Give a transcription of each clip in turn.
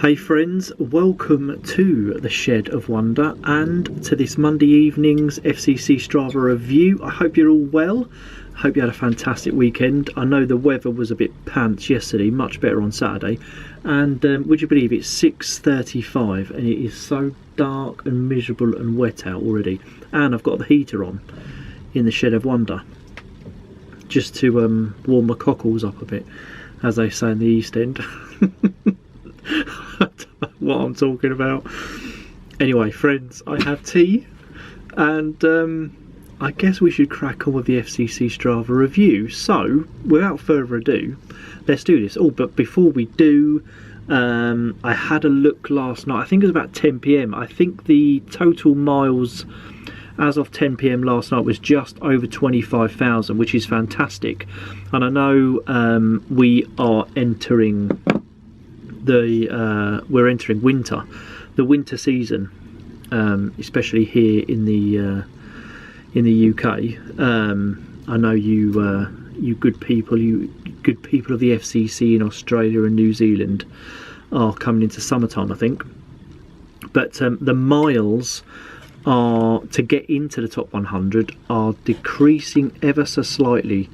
Hey friends, welcome to the Shed of Wonder and to this Monday evening's FCC Strava review. I hope you're all well. I hope you had a fantastic weekend. I know the weather was a bit pants yesterday, much better on Saturday. And would you believe it's 6:35 and it is so dark and miserable and wet out already. And I've got the heater on in the Shed of Wonder just to warm my cockles up a bit, as they say in the East End. I don't know what I'm talking about. Anyway, friends, I have tea, and I guess we should crack on with the FCC Strava review. So, without further ado, let's do this. Oh, but before we do, I had a look last night. I think it was about 10 PM. I think the total miles as of 10 PM last night was just over 25,000, which is fantastic. And I know we are entering we're entering winter, the winter season, especially here in the UK. I know you good people of the FCC in Australia and New Zealand are coming into summertime, I think. But the miles are to get into the top 100 are decreasing ever so slightly.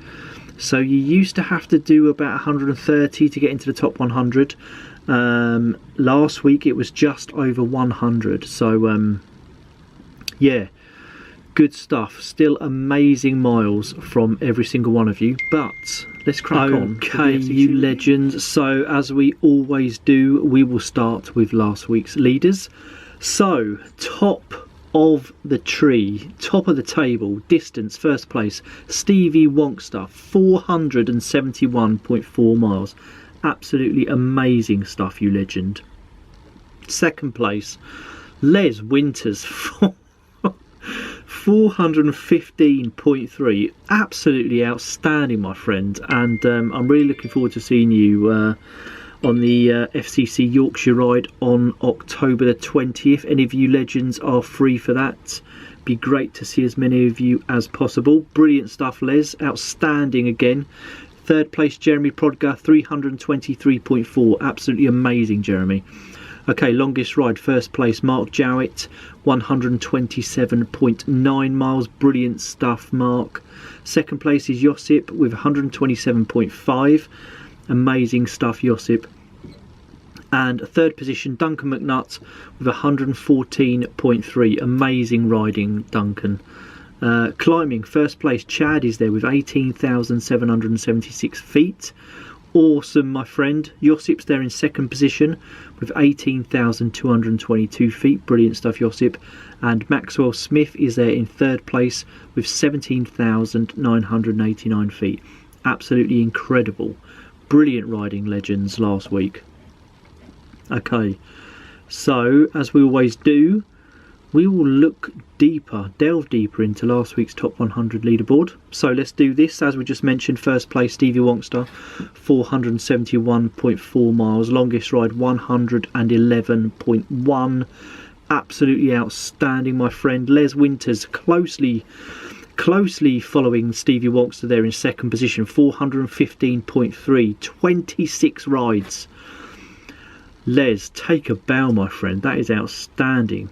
So you used to have to do about 130 to get into the top 100. Last week it was just over 100. So yeah, good stuff. Still amazing miles from every single one of you. But let's crack on. Okay, you legends. So as we always do, we will start with last week's leaders. So top of the tree, top of the table, distance, first place, Stevie Wonkster, 471.4 miles. Absolutely amazing stuff, you legend. Second place, Les Winters, 415.3. Absolutely outstanding, my friend. And I'm really looking forward to seeing you on the FCC Yorkshire ride on October the 20th. Any of you legends are free for that. Be great to see as many of you as possible. Brilliant stuff, Les. Outstanding again. Third place, Jeremy Prodgar, 323.4. Absolutely amazing, Jeremy. Okay, longest ride, first place, Mark Jowett, 127.9 miles. Brilliant stuff, Mark. Second place is Josip with 127.5. Amazing stuff, Josip. And third position, Duncan McNutt with 114.3. Amazing riding, Duncan. Climbing, first place, Chad is there with 18,776 feet. Awesome, my friend. Josip's there in second position with 18,222 feet. Brilliant stuff, Josip. And Maxwell Smith is there in third place with 17,989 feet. Absolutely incredible. Brilliant riding, legends, last week. Okay, so as we always do, we will look deeper, delve deeper into last week's top 100 leaderboard. So let's do this. As we just mentioned, first place, Stevie Wonkster, 471.4 miles. Longest ride, 111.1. Absolutely outstanding, my friend. Les Winters closely following Stevie Wonkster there in second position, 415.3, 26 rides. Les, take a bow, my friend. That is outstanding.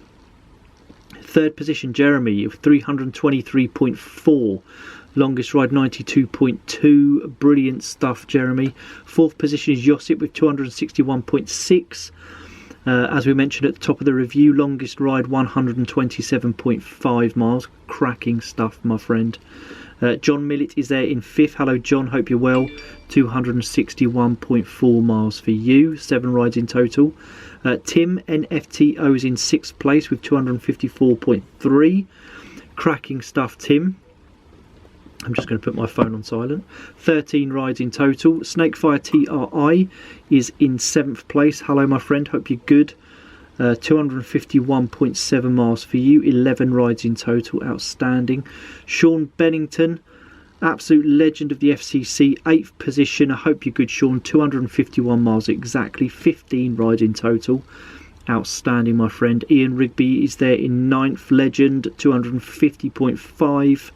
Third position, Jeremy of 323.4. Longest ride, 92.2. Brilliant stuff, Jeremy. Fourth position is Josip with 261.6. As we mentioned at the top of the review, longest ride, 127.5 miles. Cracking stuff, my friend. John Millett is there in fifth. Hello, John. Hope you're well. 261.4 miles for you. 7 rides in total. Tim NFTO is in sixth place with 254.3. Cracking stuff, Tim. I'm just going to put my phone on silent. 13 rides in total. Snakefire TRI is in 7th place. Hello, my friend. Hope you're good. 251.7 miles for you. 11 rides in total. Outstanding. Sean Bennington, absolute legend of the FCC. 8th position. I hope you're good, Sean. 251 miles exactly. 15 rides in total. Outstanding, my friend. Ian Rigby is there in 9th. Legend. 250.5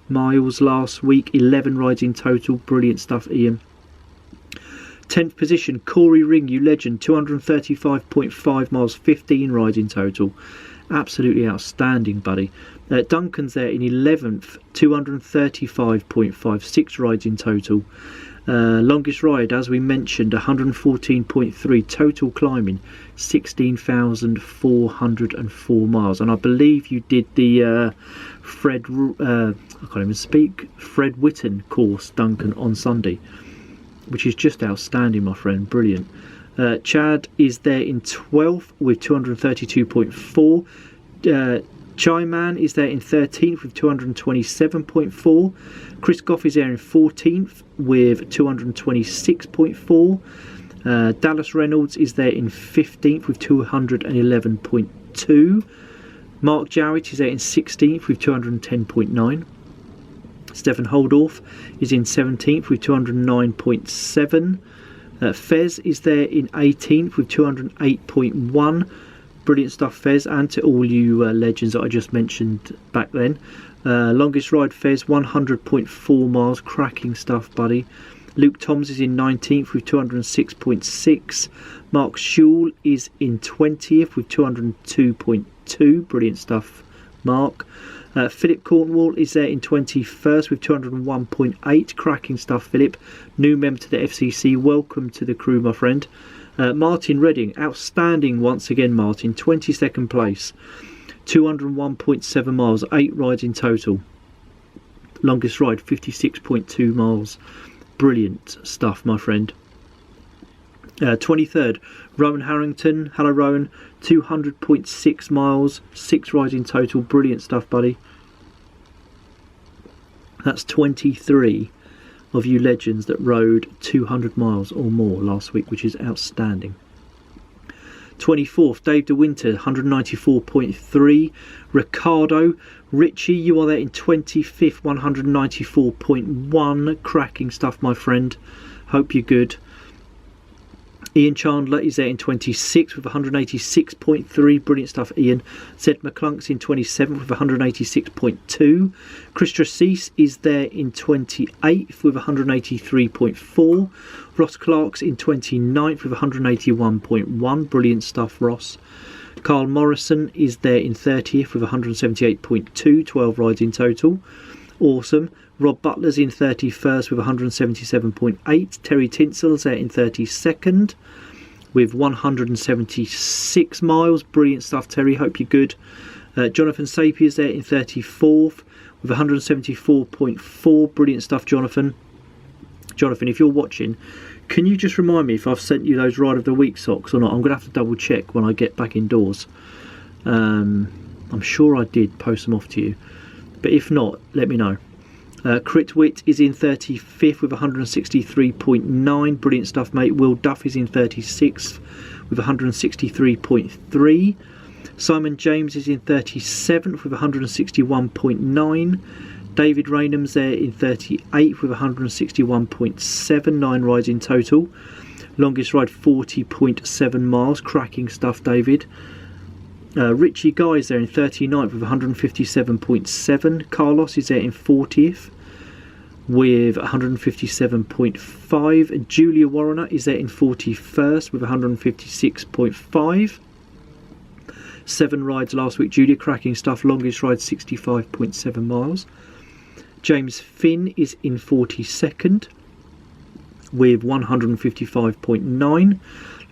miles last week. 11 rides in total. Brilliant stuff, Ian. 10th position, Corey Ring, you legend, 235.5 miles, 15 rides in total. Absolutely outstanding, buddy. Duncan's there in 11th, 235.5, 6 rides in total. Longest ride, as we mentioned, 114.3, total climbing, 16,404 miles. And I believe you did the Fred Whitten course, Duncan, on Sunday, which is just outstanding, my friend. Brilliant. Chad is there in 12th with 232.4. Chai Man is there in 13th with 227.4. Chris Goff is there in 14th with 226.4. Dallas Reynolds is there in 15th with 211.2. Mark Jarrett is there in 16th with 210.9. Stefan Holdorf is in 17th with 209.7. Fez is there in 18th with 208.1. Brilliant stuff, Fez, and to all you legends that I just mentioned back then. Longest ride, Fez, 100.4 miles. Cracking stuff, buddy. Luke Toms is in 19th with 206.6. Mark Schul is in 20th with 202.2. Brilliant stuff, Mark. Philip Cornwall is there in 21st with 201.8. Cracking stuff, Philip. New member to the FCC. Welcome to the crew, my friend. Martin Redding, outstanding once again, Martin. 22nd place. 201.7 miles. 8 rides in total. Longest ride, 56.2 miles. Brilliant stuff, my friend. 23rd, Rowan Harrington. Hello, Rowan. 200.6 miles. 6 rides in total. Brilliant stuff, buddy. That's 23 of you legends that rode 200 miles or more last week, which is outstanding. 24th, Dave De Winter, 194.3. Ricardo Richie, you are there in 25th, 194.1. Cracking stuff, my friend. Hope you're good. Ian Chandler is there in 26th with 186.3. Brilliant stuff, Ian. Zed McClunk's in 27th with 186.2. Chris Tracis is there in 28th with 183.4. Ross Clark's in 29th with 181.1. Brilliant stuff, Ross. Carl Morrison is there in 30th with 178.2. 12 rides in total. Awesome. Rob Butler's in 31st with 177.8. Terry Tinsel's there in 32nd with 176 miles. Brilliant stuff, Terry. Hope you're good. Jonathan Sapier's there in 34th with 174.4. Brilliant stuff, Jonathan. Jonathan, if you're watching, can you just remind me if I've sent you those Ride of the Week socks or not? I'm going to have to double check when I get back indoors. I'm sure I did post them off to you, but if not, let me know. Critwit is in 35th with 163.9. Brilliant stuff, mate. Will Duff is in 36th with 163.3. Simon James is in 37th with 161.9. David Raynham's there in 38th with 161.7. 9 rides in total. Longest ride, 40.7 miles. Cracking stuff, David. Richie Guy's there in 39th with 157.7. Carlos is there in 40th with 157.5. Julia Warrener is there in 41st with 156.5. 7 rides last week, Julia. Cracking stuff. Longest ride, 65.7 miles. James Finn is in 42nd with 155.9.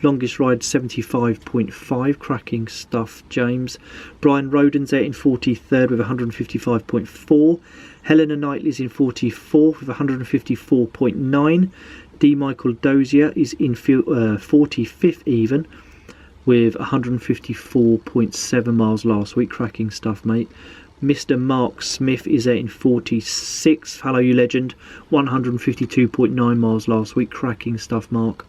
Longest ride, 75.5. Cracking stuff, James. Brian Roden's there in 43rd with 155.4. Helena Knightley's in 44th with 154.9. D. Michael Dozier is in 45th even with 154.7 miles last week. Cracking stuff, mate. Mr. Mark Smith is there in 46th. Hello, you legend. 152.9 miles last week. Cracking stuff, Mark.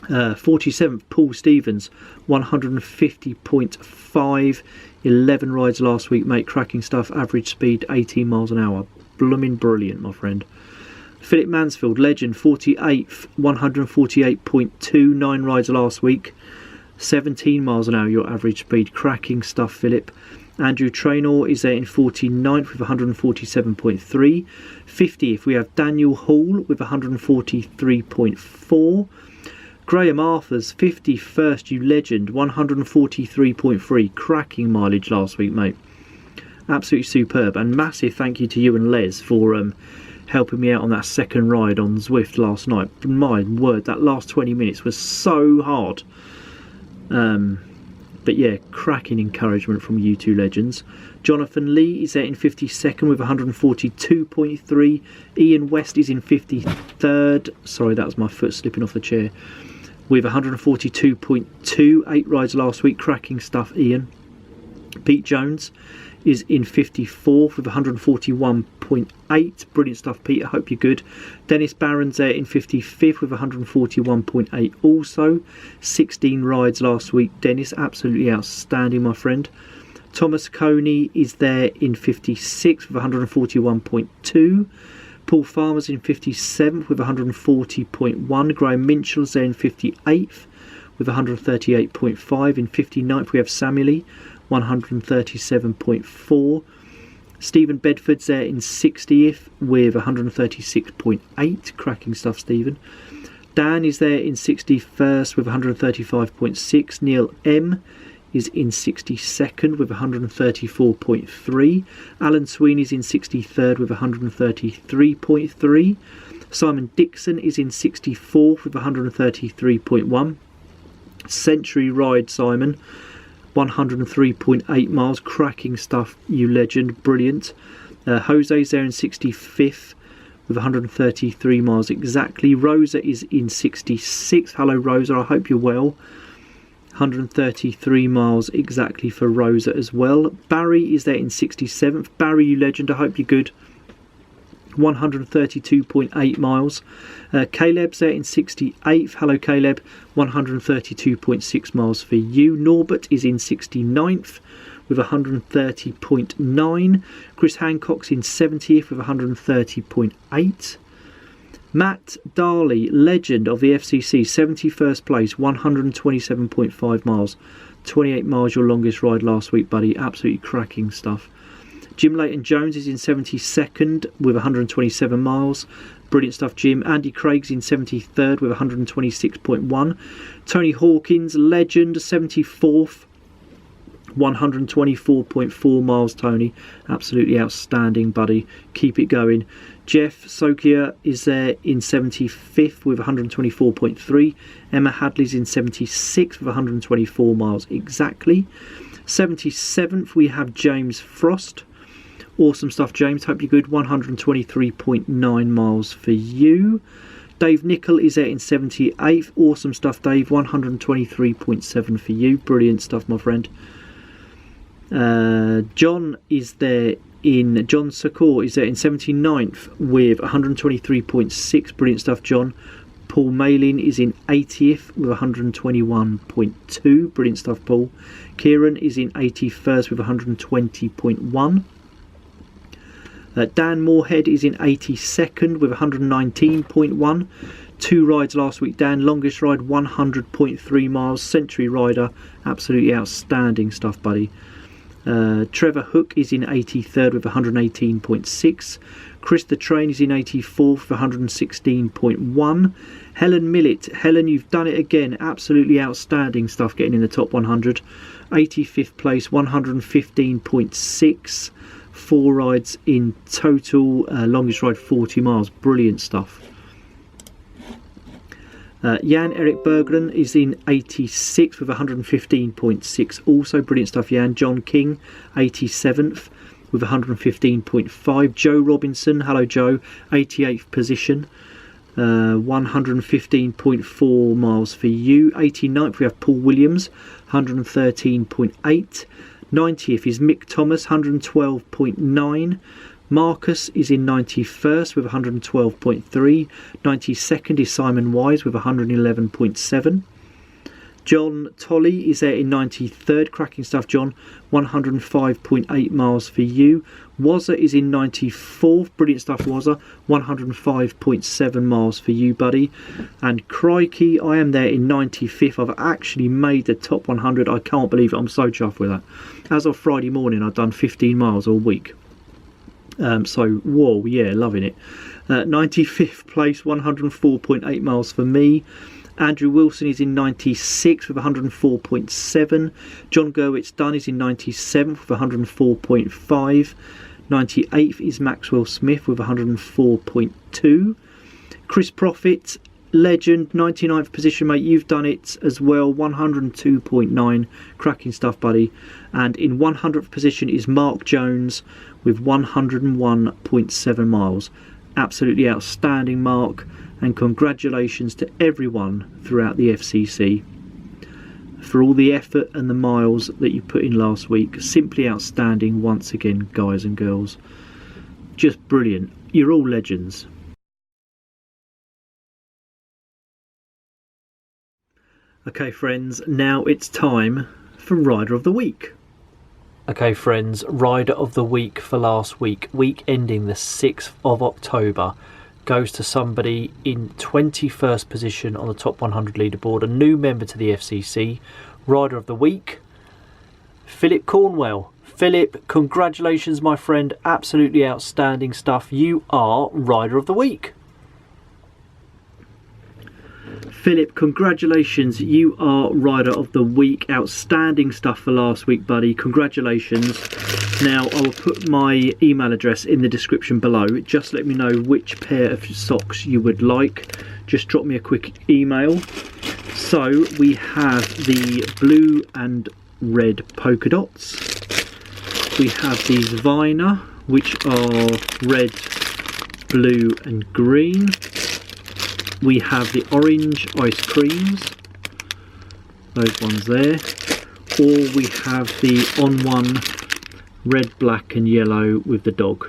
47th, Paul Stevens, 150.5. 11 rides last week, mate. Cracking stuff. Average speed 18 miles an hour. Blooming brilliant, my friend. Philip Mansfield, legend, 48th, 148.2. 9 rides last week. 17 miles an hour your average speed. Cracking stuff, Philip. Andrew Traynor is there in 49th with 147.3. 50th we have Daniel Hall with 143.4. Graham Arthur's 51st, you legend, 143.3. Cracking mileage last week, mate. Absolutely superb. And massive thank you to you and Les for helping me out on that second ride on Zwift last night. My word, that last 20 minutes was so hard. But yeah, cracking encouragement from you two legends. Jonathan Lee is there in 52nd with 142.3. Ian West is in 53rd. Sorry, that was my foot slipping off the chair. With 142.2. 8 rides last week. Cracking stuff, Ian. Pete Jones is in 54th with 141.8. Brilliant stuff, Pete. I hope you're good. Dennis Barron's there in 55th with 141.8 also. 16 rides last week, Dennis. Absolutely outstanding, my friend. Thomas Coney is there in 56th with 141.2. Paul Farmer's in 57th with 140.1. Graham Minchell's there in 58th with 138.5. In 59th we have Samuel 137.4. Stephen Bedford's there in 60th with 136.8. Cracking stuff, Stephen. Dan is there in 61st with 135.6. Neil M is in 62nd with 134.3. Alan Sweeney's in 63rd with 133.3. Simon Dixon is in 64th with 133.1. Century ride, Simon. 103.8 miles. Cracking stuff, you legend. Brilliant. Jose's there in 65th with 133 miles exactly. Rosa is in 66th. Hello, Rosa. I hope you're well. 133 miles exactly for Rosa as well. Barry is there in 67th. Barry, you legend. I hope you're good. 132.8 miles. Caleb's there in 68th. Hello, Caleb. 132.6 miles for you. Norbert is in 69th with 130.9. Chris Hancock's in 70th with 130.8. Matt Darley, legend of the FCC, 71st place, 127.5 miles. 28 miles your longest ride last week, buddy. Absolutely cracking stuff. Jim Leighton Jones is in 72nd with 127 miles. Brilliant stuff, Jim. Andy Craig's in 73rd with 126.1. Tony Hawkins, legend, 74th, 124.4 miles, Tony. Absolutely outstanding, buddy. Keep it going. Jeff Sokia is there in 75th with 124.3. Emma Hadley's in 76th with 124 miles exactly. 77th we have James Frost. Awesome stuff, James. Hope you're good. 123.9 miles for you. Dave Nickel is there in 78th. Awesome stuff, Dave. 123.7 for you. Brilliant stuff, my friend. John is there in... John Sakor is there in 79th with 123.6. Brilliant stuff, John. Paul Malin is in 80th with 121.2. Brilliant stuff, Paul. Kieran is in 81st with 120.1. Dan Moorhead is in 82nd with 119.1. 2 rides last week, Dan. Longest ride, 100.3 miles. Century rider. Absolutely outstanding stuff, buddy. Trevor Hook is in 83rd with 118.6. Chris the Train is in 84th with 116.1. Helen Millett. Helen, you've done it again. Absolutely outstanding stuff, getting in the top 100. 85th place, 115.6. 4 rides in total. Longest ride, 40 miles. Brilliant stuff. Jan Erik Berggren is in 86th with 115.6. Also brilliant stuff, Jan. John King, 87th with 115.5. Joe Robinson, hello Joe, 88th position, 115.4 miles for you. 89th we have Paul Williams, 113.8. 90th is Mick Thomas, 112.9. Marcus is in 91st with 112.3. 92nd is Simon Wise with 111.7. John Tolley is there in 93rd. Cracking stuff, John. 105.8 miles for you. Wazza is in 94th. Brilliant stuff, Wazza. 105.7 miles for you, buddy. And crikey, I am there in 95th. I've actually made the top 100. I can't believe it. I'm so chuffed with that. As of Friday morning, I've done 15 miles all week. So, whoa, yeah, loving it. 95th place, 104.8 miles for me. Andrew Wilson is in 96th with 104.7. John Gerwitz Dunn is in 97th with 104.5. 98th is Maxwell Smith with 104.2. Chris Profit, legend, 99th position, mate. You've done it as well, 102.9. Cracking stuff, buddy. And in 100th position is Mark Jones with 101.7 miles. Absolutely outstanding, Mark. And congratulations to everyone throughout the FCC for all the effort and the miles that you put in last week. Simply outstanding once again, guys and girls. Just brilliant. You're all legends. Okay, friends, now it's time for Rider of the Week. Okay, friends, Rider of the Week for last week, week ending the 6th of October. Goes to somebody in 21st position on the top 100 leaderboard, a new member to the FCC. Rider of the Week, Philip Cornwell. Philip, congratulations, my friend. Absolutely outstanding stuff. You are Rider of the Week. Philip, congratulations. You are Rider of the Week. Outstanding stuff for last week, buddy. Congratulations. Now, I will put my email address in the description below. Just let me know which pair of socks you would like. Just drop me a quick email. So, we have the blue and red polka dots. We have these Viner, which are red, blue and green. We have the orange ice creams, those ones there. Or we have the On One red, black and yellow with the dog.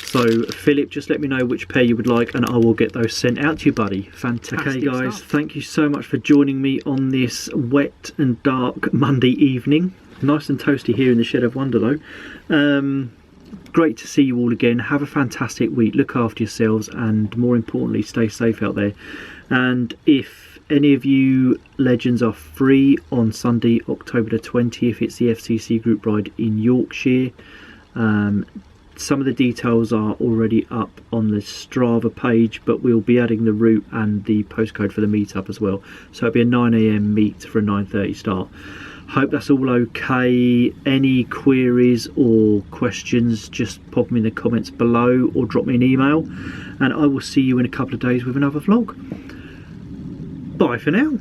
So Philip, just let me know which pair you would like and I will get those sent out to you, buddy. Fantastic. Okay guys, thank you so much for joining me on this wet and dark Monday evening. Nice and toasty here in the Shed of Wonder though. Great to see you all again. Have a fantastic week. Look after yourselves and more importantly, stay safe out there. And if any of you legends are free on Sunday, October the 20th, it's the FCC group ride in Yorkshire. Some of the details are already up on the Strava page, but we'll be adding the route and the postcode for the meetup as well. So it'll be a 9 AM meet for a 9:30 start. Hope that's all okay. Any queries or questions, just pop them in the comments below or drop me an email. And I will see you in a couple of days with another vlog. Bye for now.